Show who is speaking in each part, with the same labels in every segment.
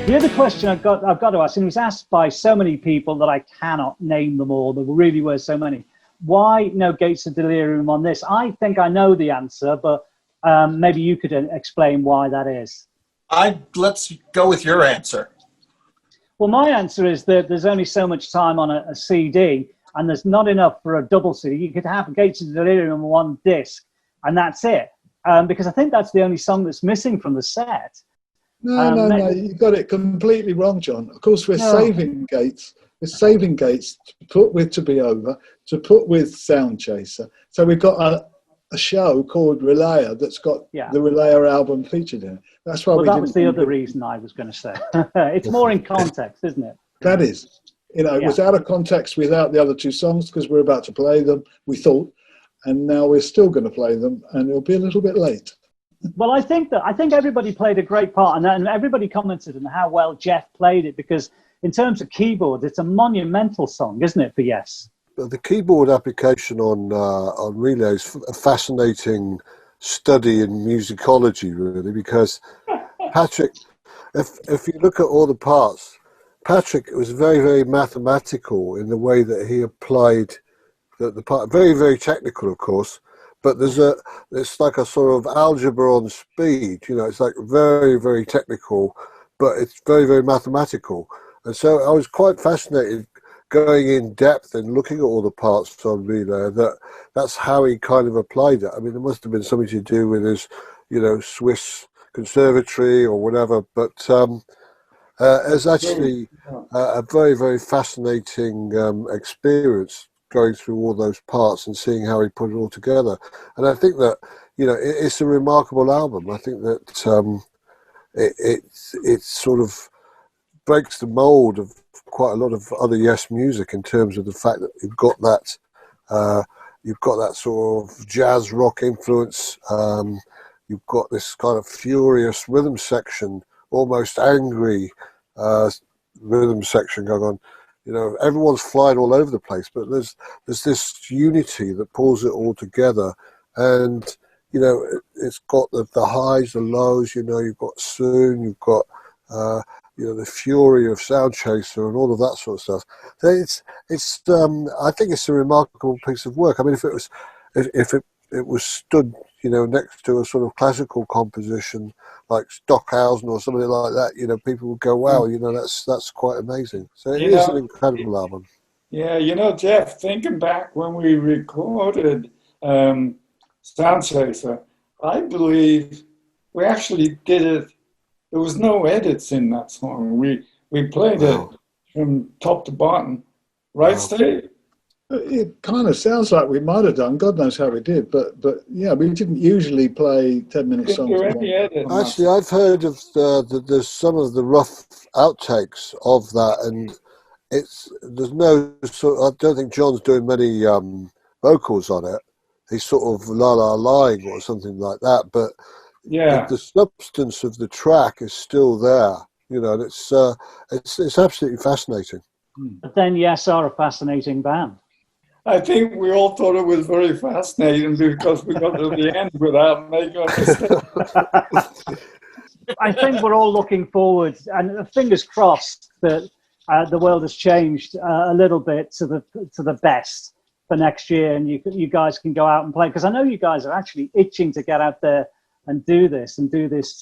Speaker 1: The other question I've got to ask, and it was asked by so many people that I cannot name them all. There really were so many. Why no Gates of Delirium on this? I think I know the answer, but maybe you could explain why that is.
Speaker 2: Let's go with your answer.
Speaker 1: Well, my answer is that there's only so much time on a CD, and there's not enough for a double CD. You could have Gates of Delirium on one disc, and that's it. Because I think that's the only song that's missing from the set.
Speaker 3: No, you got it completely wrong, John. Of course, we're saving Gates. We're saving Gates to put with To Be Over, to put with Sound Chaser. So we've got a show called Relayer that's got the Relayer album featured in it. That's why
Speaker 1: that was the other reason I was going to say. It's more in context, isn't it?
Speaker 3: That is. It was out of context without the other two songs because we're about to play them, we thought, and now we're still going to play them, and it'll be a little bit late.
Speaker 1: Well, I think everybody played a great part, and everybody commented on how well Jeff played it, because in terms of keyboard, it's a monumental song, isn't it, for Yes?
Speaker 4: The keyboard application on Relay is a fascinating study in musicology, really, because Patrick, if you look at all the parts, Patrick was very, very mathematical in the way that he applied the part. Very, very technical, of course. But it's like a sort of algebra on speed, it's like very, very technical, but it's very, very mathematical. And so I was quite fascinated going in depth and looking at all the parts on Relay, that's how he kind of applied it. I mean, there must have been something to do with his, Swiss conservatory or whatever, but it's actually a very, very fascinating experience, going through all those parts and seeing how he put it all together. And I think that, it's a remarkable album. I think that it sort of breaks the mold of quite a lot of other Yes music in terms of the fact that you've got that sort of jazz rock influence. You've got this kind of furious rhythm section, almost angry rhythm section going on. Everyone's flying all over the place, but there's this unity that pulls it all together, and it's got the highs, the lows. You've got Soon, you've got the fury of Sound Chaser, and all of that sort of stuff. So it's I think it's a remarkable piece of work. I mean, if it was stood next to a sort of classical composition like Stockhausen or something like that, people would go, wow, that's quite amazing. So it is an incredible album.
Speaker 5: Yeah, Jeff, thinking back when we recorded Sound Chaser, I believe we actually did it. There was no edits in that song. We played it from top to bottom. Right, Steve?
Speaker 3: It kind of sounds like we might have done. God knows how we did, but yeah, we didn't usually play 10-minute songs.
Speaker 4: Actually, I've heard of there's some of the rough outtakes of that, and there's no I don't think John's doing many vocals on it. He's sort of lying or something like that, but the substance of the track is still there. And it's absolutely fascinating.
Speaker 1: But then Yes are a fascinating band.
Speaker 5: I think we all thought it was very fascinating because we got to the end without making a mistake.
Speaker 1: I think we're all looking forward, and fingers crossed that the world has changed a little bit to the best for next year, and you guys can go out and play, because I know you guys are actually itching to get out there and do this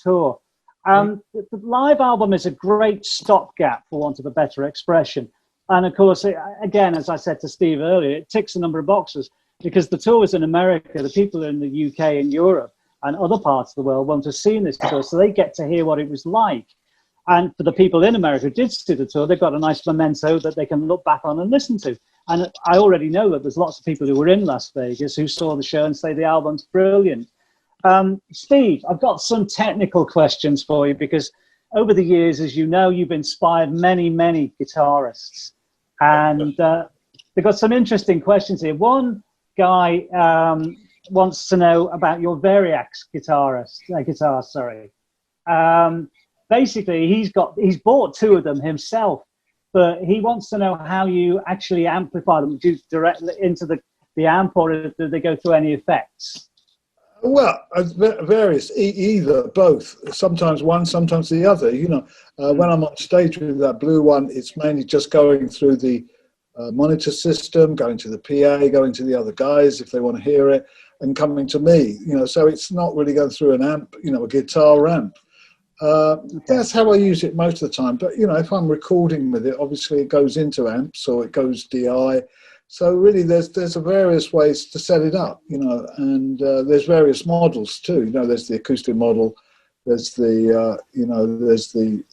Speaker 1: tour. The live album is a great stopgap, for want of a better expression. And of course, again, as I said to Steve earlier, it ticks a number of boxes, because the tour is in America, the people in the UK and Europe and other parts of the world won't have seen this tour, so they get to hear what it was like. And for the people in America who did see the tour, they've got a nice memento that they can look back on and listen to. And I already know that there's lots of people who were in Las Vegas who saw the show and say the album's brilliant. Steve, I've got some technical questions for you, because over the years, as you know, you've inspired many, many guitarists. And they've got some interesting questions here. One guy wants to know about your Variax guitar. Basically, he's bought two of them himself, but he wants to know how you actually amplify them. Do you directly into the amp, or do they go through any effects?
Speaker 3: Well, various, either, both. Sometimes one, sometimes the other. You know, when I'm on stage with that blue one, it's mainly just going through the monitor system, going to the PA, going to the other guys if they want to hear it, and coming to me. You know, so it's not really going through an amp, you know, a guitar amp. That's how I use it most of the time. But, you know, if I'm recording with it, obviously it goes into amps or it goes DI. So really there's various ways to set it up, you know, and there's various models too. You know, there's the acoustic model, there's the, you know, there's the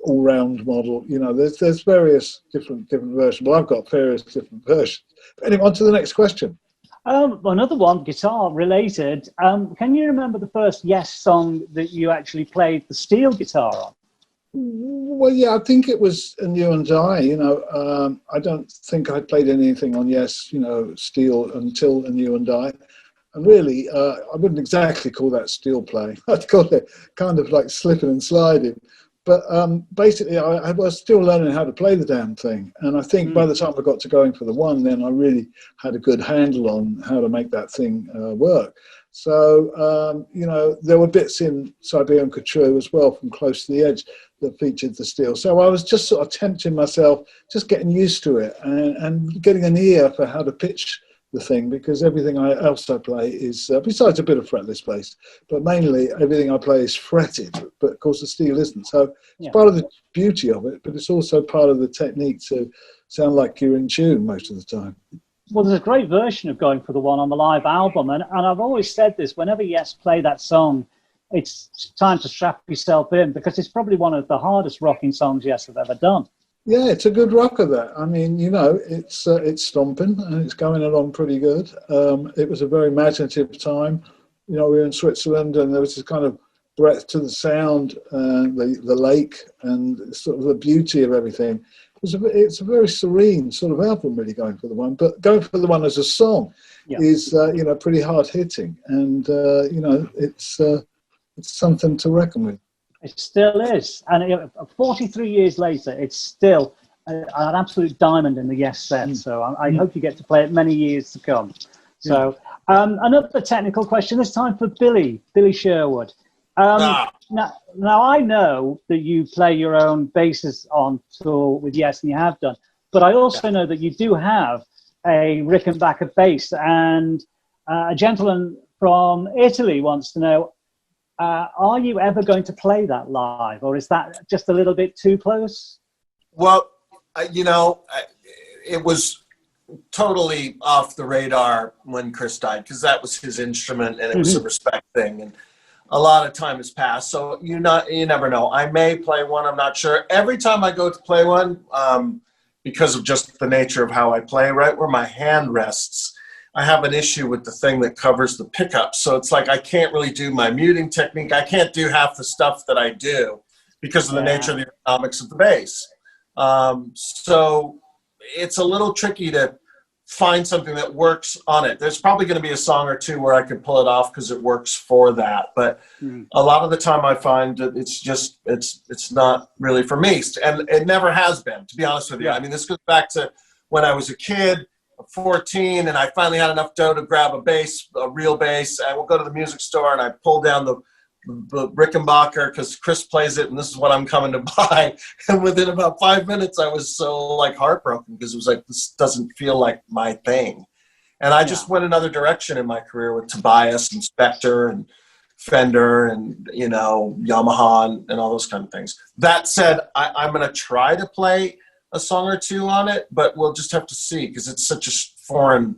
Speaker 3: all-round model. You know, there's various different versions. Well, I've got various different versions. But anyway, on to the next question.
Speaker 1: Another one, guitar related. Can you remember the first Yes song that you actually played the steel guitar on?
Speaker 3: Well, yeah, I think it was "And You and I." You know, I don't think I played anything on Yes, you know, steel until "And You and I." And really, I wouldn't exactly call that steel playing. I'd call it kind of like slipping and sliding. But basically, I was still learning how to play the damn thing. And I think by the time I got to going for the one, then I really had a good handle on how to make that thing work. So, you know, there were bits in Siberian Couture as well from Close to the Edge that featured the steel. So I was just sort of tempting myself, just getting used to it and getting an ear for how to pitch the thing, because everything else I play is, besides a bit of fretless bass, but mainly everything I play is fretted, but of course the steel isn't. So it's part of the beauty of it, but it's also part of the technique to sound like you're in tune most of the time.
Speaker 1: Well, there's a great version of Going for the One on the live album, and I've always said this, whenever Yes play that song, it's time to strap yourself in, because it's probably one of the hardest rocking songs Yes have ever done.
Speaker 3: Yeah, it's a good rocker, that. I mean, you know, it's stomping and it's going along pretty good. It was a very imaginative time. You know, we were in Switzerland and there was this kind of breadth to the sound, the lake and sort of the beauty of everything. It's a very serene sort of album, really, Going for the One. But Going for the One as a song is, you know, pretty hard hitting. And, you know, it's something to reckon with.
Speaker 1: It still is. And 43 years later, it's still an absolute diamond in the Yes set. So I hope you get to play it many years to come. So another technical question, this time for Billy Sherwood. Now I know that you play your own basses on tour with Yes, and you have done. But I also know that you do have a Rickenbacker bass. And a gentleman from Italy wants to know, are you ever going to play that live, or is that just a little bit too close?
Speaker 2: Well, you know, it was totally off the radar when Chris died, because that was his instrument and it was a respect thing. And a lot of time has passed, so you never know. I may play one, I'm not sure. Every time I go to play one, because of just the nature of how I play, right where my hand rests, I have an issue with the thing that covers the pickup. So it's like I can't really do my muting technique. I can't do half the stuff that I do because of the nature of the ergonomics of the bass. So it's a little tricky to find something that works on it. There's probably going to be a song or two where I could pull it off because it works for that. But a lot of the time I find that it's not really for me. And it never has been, to be honest with you. I mean, this goes back to when I was a kid, 14, and I finally had enough dough to grab a bass, a real bass. I will go to the music store and I pull down the Rickenbacker because Chris plays it and this is what I'm coming to buy. And within about 5 minutes, I was so like heartbroken because it was like, this doesn't feel like my thing. And I just went another direction in my career with Tobias and Spector and Fender and, you know, Yamaha and all those kind of things. That said, I'm going to try to play a song or two on it, but we'll just have to see because it's such a foreign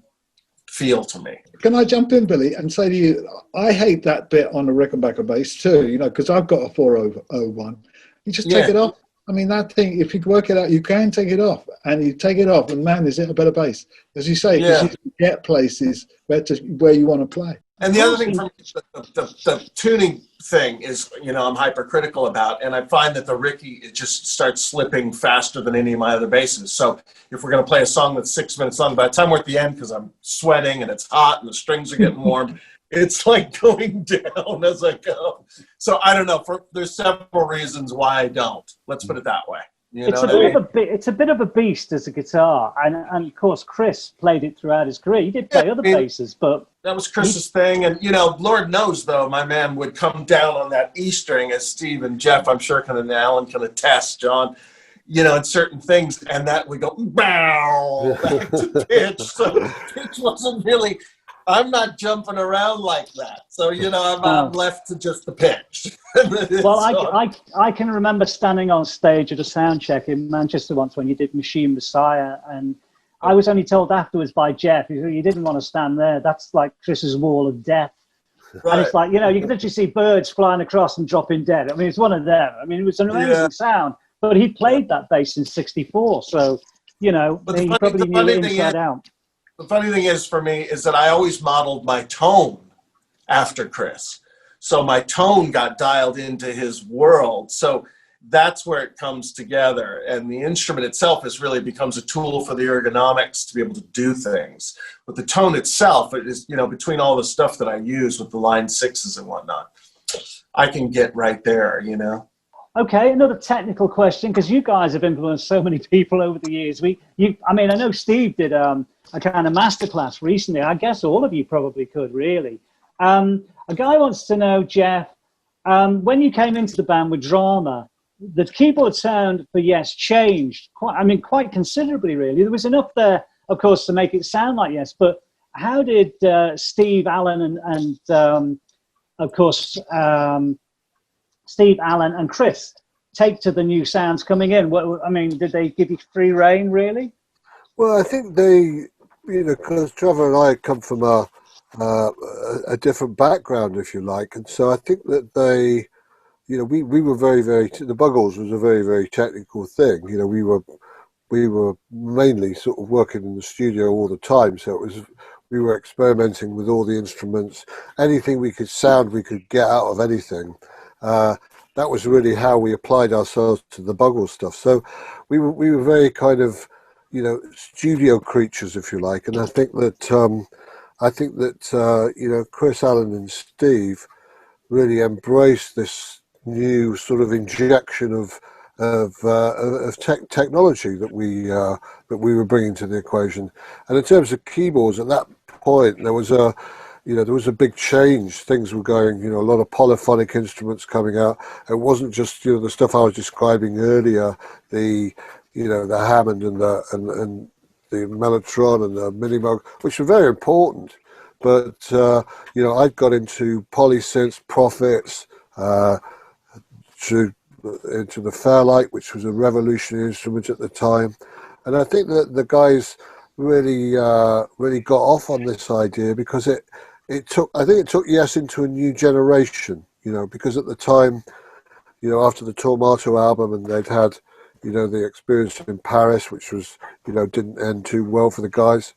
Speaker 2: feel to me.
Speaker 3: Can I jump in, Billy, and say to you, I hate that bit on the Rickenbacker bass too, you know, because I've got a 401. You just take it off. I mean, that thing, if you work it out, you can take it off, and you take it off, and man, is it a better bass? As you say, because you can get places where you want to play.
Speaker 2: And the other thing from the tuning thing is, you know, I'm hypercritical about, and I find that the Ricky, it just starts slipping faster than any of my other basses. So if we're going to play a song that's 6 minutes long, by the time we're at the end, because I'm sweating and it's hot and the strings are getting warm, it's like going down as I go. So I don't know. There's several reasons why I don't. Let's put it that way. You
Speaker 1: It's
Speaker 2: know
Speaker 1: a
Speaker 2: what I
Speaker 1: bit
Speaker 2: mean?
Speaker 1: of it's a bit of a beast as a guitar, and of course Chris played it throughout his career. He did play other
Speaker 2: I mean,
Speaker 1: basses, but
Speaker 2: that was Chris's thing. And, you know, Lord knows, though, my man would come down on that E string, as Steve and Jeff, I'm sure, and Alan can attest, John, you know, in certain things, and that would go, bow, back to pitch. So pitch wasn't really, I'm not jumping around like that. So, you know, I'm left to just the pitch.
Speaker 1: well,
Speaker 2: So,
Speaker 1: I can remember standing on stage at a sound check in Manchester once when you did Machine Messiah, and I was only told afterwards by Jeff, you didn't want to stand there. That's like Chris's wall of death.
Speaker 2: right.
Speaker 1: And it's like, you know, you can literally see birds flying across and dropping dead. I mean, it's one of them. I mean, it was an amazing sound, but he played that bass in '64. So, you know,
Speaker 2: But
Speaker 1: he probably knew it inside out.
Speaker 2: The funny thing is for me is that I always modeled my tone after Chris. So my tone got dialed into his world. So that's where it comes together. And the instrument itself is really becomes a tool for the ergonomics to be able to do things. But the tone itself, it is, you know, between all the stuff that I use with the line sixes and whatnot, I can get right there, you know.
Speaker 1: Okay, another technical question, because you guys have influenced so many people over the years. I mean, I know Steve did a kind of masterclass recently. I guess all of you probably could, really. A guy wants to know, Jeff, when you came into the band with Drama, the keyboard sound for Yes changed quite considerably, really. There was enough there, of course, to make it sound like Yes, but how did Steve, Alan, and of course, Steve, Alan, and Chris take to the new sounds coming in? I mean, did they give you free rein, really?
Speaker 4: Well, I think they, you know, because Trevor and I come from a different background, if you like, and so I think that they, you know, we were very, the Buggles was a very, very technical thing. You know, we were mainly sort of working in the studio all the time, so we were experimenting with all the instruments, anything we could get out of anything. That was really how we applied ourselves to the Buggles stuff. So we were very kind of, you know, studio creatures, if you like. And I think that you know, Chris, Alan, and Steve really embraced this new sort of injection of technology that we were bringing to the equation. And in terms of keyboards, at that point there was a big change. Things were going, you know, a lot of polyphonic instruments coming out. It wasn't just, you know, the stuff I was describing earlier, the Hammond and the Mellotron and the Minimoog, which were very important. But you know, I got into polysynths, Prophets, into the Fairlight, which was a revolutionary instrument at the time, and I think that the guys really got off on this idea because it took Yes into a new generation, you know, because at the time, you know, after the Tormato album, and they'd had, you know, the experience in Paris, which was, you know, didn't end too well for the guys.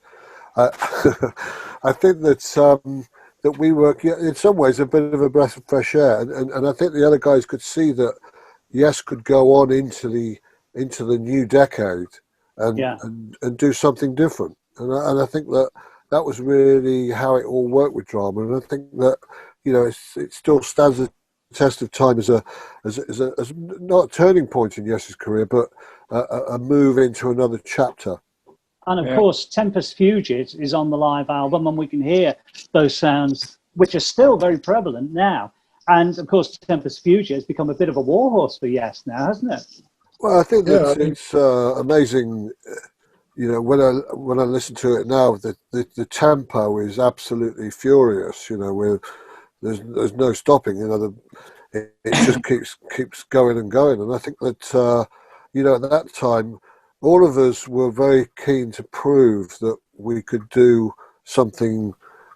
Speaker 4: I think that we were, in some ways, a bit of a breath of fresh air, and I think the other guys could see that Yes could go on into the new decade and do something different, and I think that was really how it all worked with Drama, and I think that, you know, it still stands the test of time as not a turning point in Yes's career, but a move into another chapter.
Speaker 1: And of course, Tempest Fugit is on the live album, and we can hear those sounds, which are still very prevalent now. And of course, Tempest Fugit has become a bit of a warhorse for Yes now, hasn't it?
Speaker 4: Well, I think it's amazing. You know, when I listen to it now, the tempo is absolutely furious. You know, there's no stopping. You know, it just keeps going and going. And I think that you know, at that time, all of us were very keen to prove that we could do something,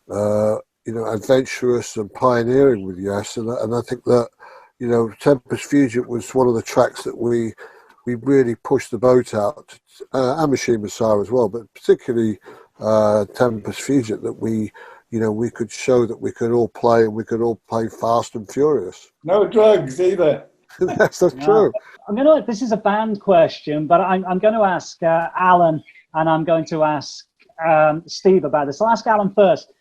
Speaker 4: you know, adventurous and pioneering with Yes, and I think that, you know, Tempest Fugit was one of the tracks that we really pushed the boat out, and Machine Messiah as well, but particularly Tempest Fugit, that we could show that we could all play, and we could all play fast and furious.
Speaker 5: No drugs either.
Speaker 4: That's true.
Speaker 1: This is a band question, but I'm going to ask Alan, and I'm going to ask Steve about this. I'll ask Alan first.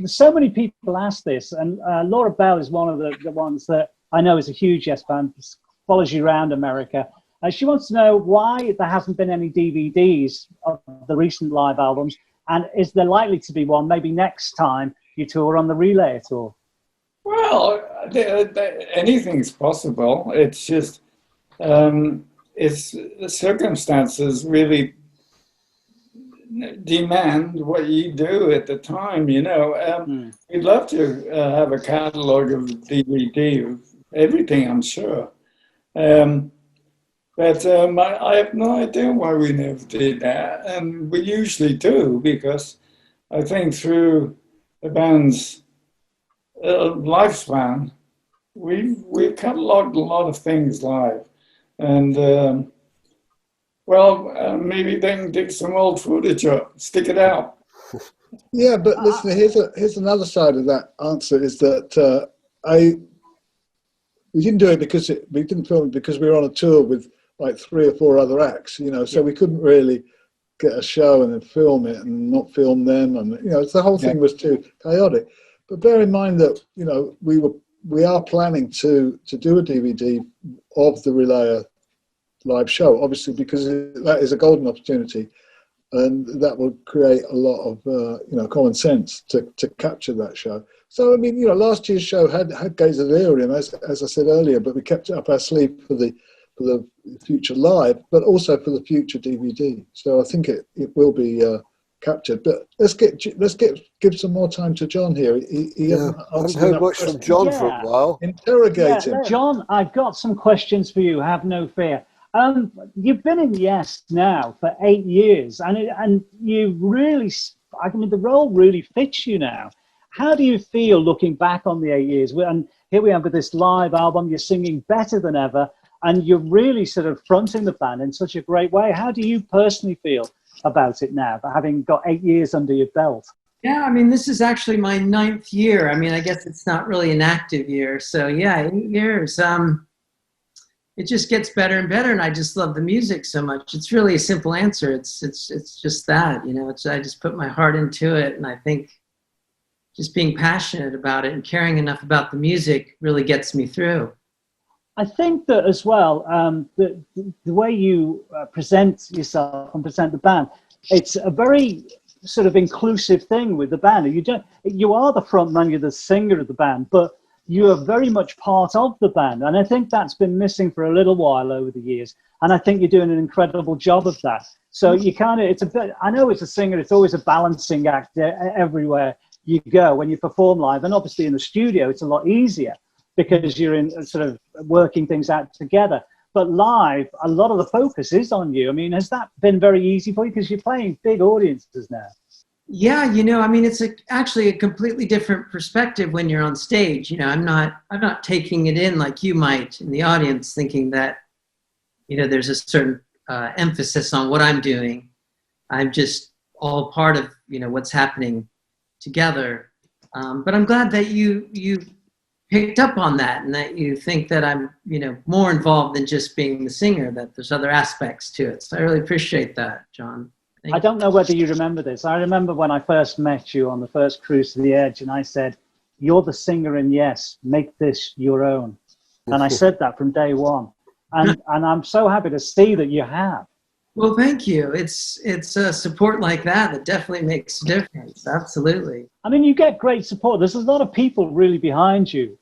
Speaker 1: So many people ask this, and Laura Bell is one of the ones that I know is a huge Yes fan, follows you around America. She wants to know why there hasn't been any DVDs of the recent live albums, and is there likely to be one maybe next time you tour on the Relay tour?
Speaker 5: Well, anything's possible. It's just it's the circumstances really demand what you do at the time. We'd love to have a catalog of DVD of everything, I'm sure. But I have no idea why we never did that. And we usually do, because I think through the band's lifespan, we've cataloged a lot of things live. And, maybe they can dig some old footage up, stick it out.
Speaker 3: Yeah, but listen, here's another side of that answer, is that we didn't do it because we didn't film it because we were on a tour with like 3 or 4 other acts, so we couldn't really get a show and then film it and not film them, and the whole thing was too chaotic. But bear in mind that we are planning to do a DVD of the Relayer live show, obviously, because that is a golden opportunity, and that will create a lot of common sense to capture that show. So I mean, last year's show had Gates of Delirium, as I said earlier, but we kept it up our sleeve for the future live, but also for the future DVD. So I think it will be captured. But let's give some more time to John here. He hasn't
Speaker 4: heard much from John for a while.
Speaker 3: Interrogate him.
Speaker 1: John, I've got some questions for you. Have no fear. You've been in Yes now for 8 years, and you really, the role really fits you now. How do you feel looking back on the 8 years? And here we are with this live album. You're singing better than ever, and you're really sort of fronting the band in such a great way. How do you personally feel about it now, having got 8 years under your belt?
Speaker 6: Yeah, I mean, this is actually my 9th year. I mean, I guess it's not really an active year. So yeah, 8 years. It just gets better and better, and I just love the music so much. It's really a simple answer. It's just that, I just put my heart into it, and I think just being passionate about it and caring enough about the music really gets me through.
Speaker 1: I think that as well, the way you present yourself and present the band, it's a very sort of inclusive thing with the band. You are the front man, you're the singer of the band, but you are very much part of the band. And I think that's been missing for a little while over the years. And I think you're doing an incredible job of that. So you it's a bit, I know as a singer, it's always a balancing act everywhere you go when you perform live. And obviously in the studio, it's a lot easier because you're in sort of working things out together. But live, a lot of the focus is on you. I mean, has that been very easy for you? Because you're playing big audiences now.
Speaker 6: Yeah, I mean, it's actually a completely different perspective when you're on stage. I'm not taking it in like you might in the audience, thinking that, there's a certain emphasis on what I'm doing. I'm just all part of, what's happening together. But I'm glad that you picked up on that, and that you think that I'm, more involved than just being the singer, that there's other aspects to it. So I really appreciate that, John.
Speaker 1: I don't know whether you remember this. I remember when I first met you on the first Cruise to the Edge, and I said, "You're the singer in Yes, make this your own." And I said that from day one. And I'm so happy to see that you have.
Speaker 6: Well, thank you. It's a support like that definitely makes a difference. Absolutely.
Speaker 1: I mean, you get great support. There's a lot of people really behind you,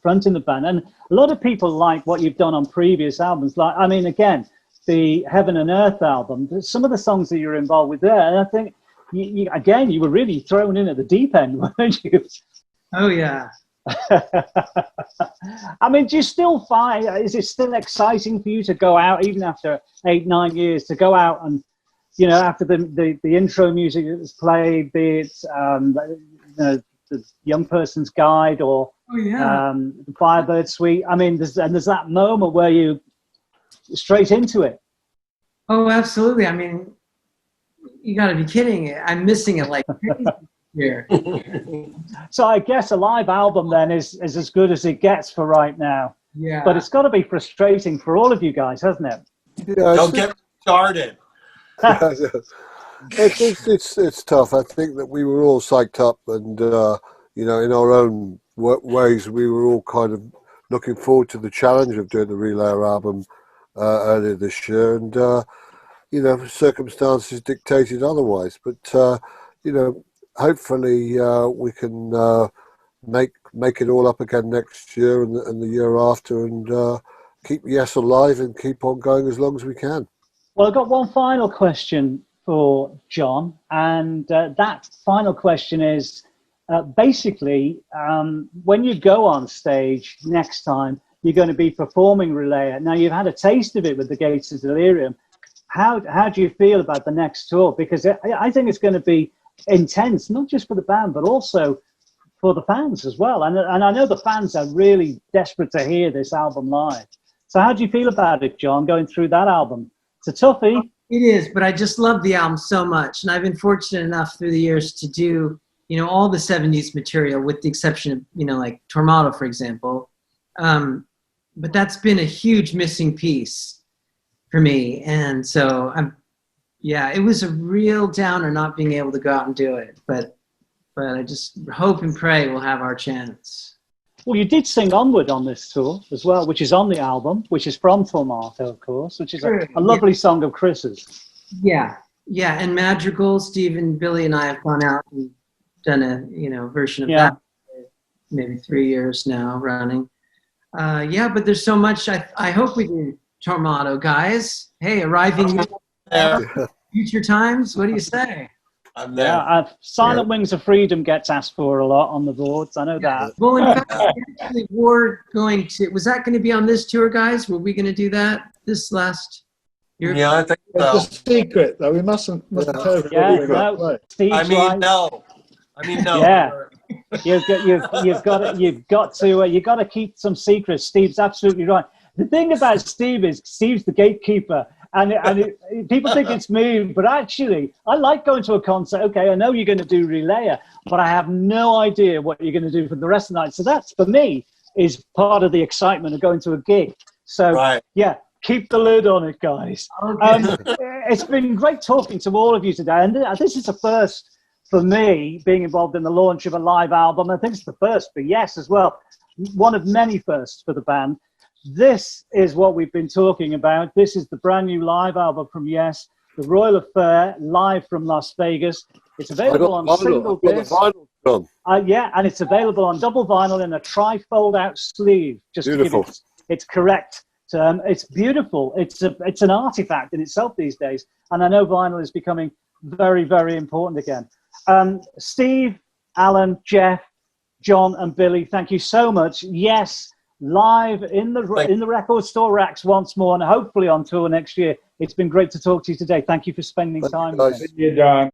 Speaker 1: fronting the band. And a lot of people like what you've done on previous albums. Like, I mean, again, the Heaven and Earth album, some of the songs that you're involved with there, and I think, you were really thrown in at the deep end, weren't you?
Speaker 6: Oh, yeah.
Speaker 1: I mean, do you still find, is it still exciting for you to go out, even after 8-9 years, to go out and, after the intro music is played, be it the Young Person's Guide or the Firebird Suite? I mean, there's that moment where you straight into it.
Speaker 6: Oh, absolutely. I mean, you got to be kidding. I'm missing it like crazy here.
Speaker 1: So I guess a live album then is as good as it gets for right now.
Speaker 6: Yeah.
Speaker 1: But it's got to be frustrating for all of you guys, hasn't it?
Speaker 4: Yeah,
Speaker 2: Don't get started.
Speaker 4: It's tough. I think that we were all psyched up, and in our own ways, we were all kind of looking forward to the challenge of doing the Relayer album. earlier this year, and circumstances dictated otherwise. But hopefully we can make it all up again next year and the year after, and keep Yes alive and keep on going as long as we can.
Speaker 1: Well, I've got one final question for John, and that final question is basically when you go on stage next time, you're going to be performing Relaya. Now, you've had a taste of it with the Gates of Delirium. How do you feel about the next tour? Because I think it's going to be intense, not just for the band, but also for the fans as well. And I know the fans are really desperate to hear this album live. So how do you feel about it, John, going through that album? It's a toughie.
Speaker 6: It is, but I just love the album so much. And I've been fortunate enough through the years to do, all the 70s material, with the exception of, like Tormato, for example. But that's been a huge missing piece for me. And so it was a real downer not being able to go out and do it. But I just hope and pray we'll have our chance.
Speaker 1: Well, you did sing Onward on this tour as well, which is on the album, which is from Tormato, of course, which is a lovely song of Chris's.
Speaker 6: Yeah. And Madrigal, Steve and Billy and I have gone out and done a, version of that for maybe 3 years now running. But there's so much. I hope we do Tormato, guys. Hey, arriving future times. What do you say?
Speaker 2: I'm there.
Speaker 1: Yeah, Silent Wings of Freedom gets asked for a lot on the boards. I know that.
Speaker 6: Well, in fact, actually, was that going to be on this tour, guys? Were we going to do that this last year?
Speaker 2: Yeah, I think so.
Speaker 3: It's a secret, though. We mustn't tell everybody.
Speaker 1: No. Steve's
Speaker 2: no.
Speaker 1: Yeah. You've got to keep some secrets. Steve's absolutely right. The thing about Steve is Steve's the gatekeeper, and people think it's me, but actually I like going to a concert. Okay, I know you're going to do Relaya, but I have no idea what you're going to do for the rest of the night. So that's, for me, is part of the excitement of going to a gig. So keep the lid on it, guys. Okay. It's been great talking to all of you today, and this is the first for me, being involved in the launch of a live album. I think it's the first for Yes as well. One of many firsts for the band. This is what we've been talking about. This is the brand new live album from Yes, The Royal Affair, live from Las Vegas. It's available on single disc. And it's available on double vinyl in a tri-fold out sleeve. Just beautiful. To give its correct term. It's beautiful. It's an artifact in itself these days. And I know vinyl is becoming very, very important again. Steve, Alan, Jeff, John and Billy, thank you so much. Yes, live in the record store racks once more, and hopefully on tour next year. It's been great to talk to you today. Thank you for spending time with us.
Speaker 5: Thank you, Don.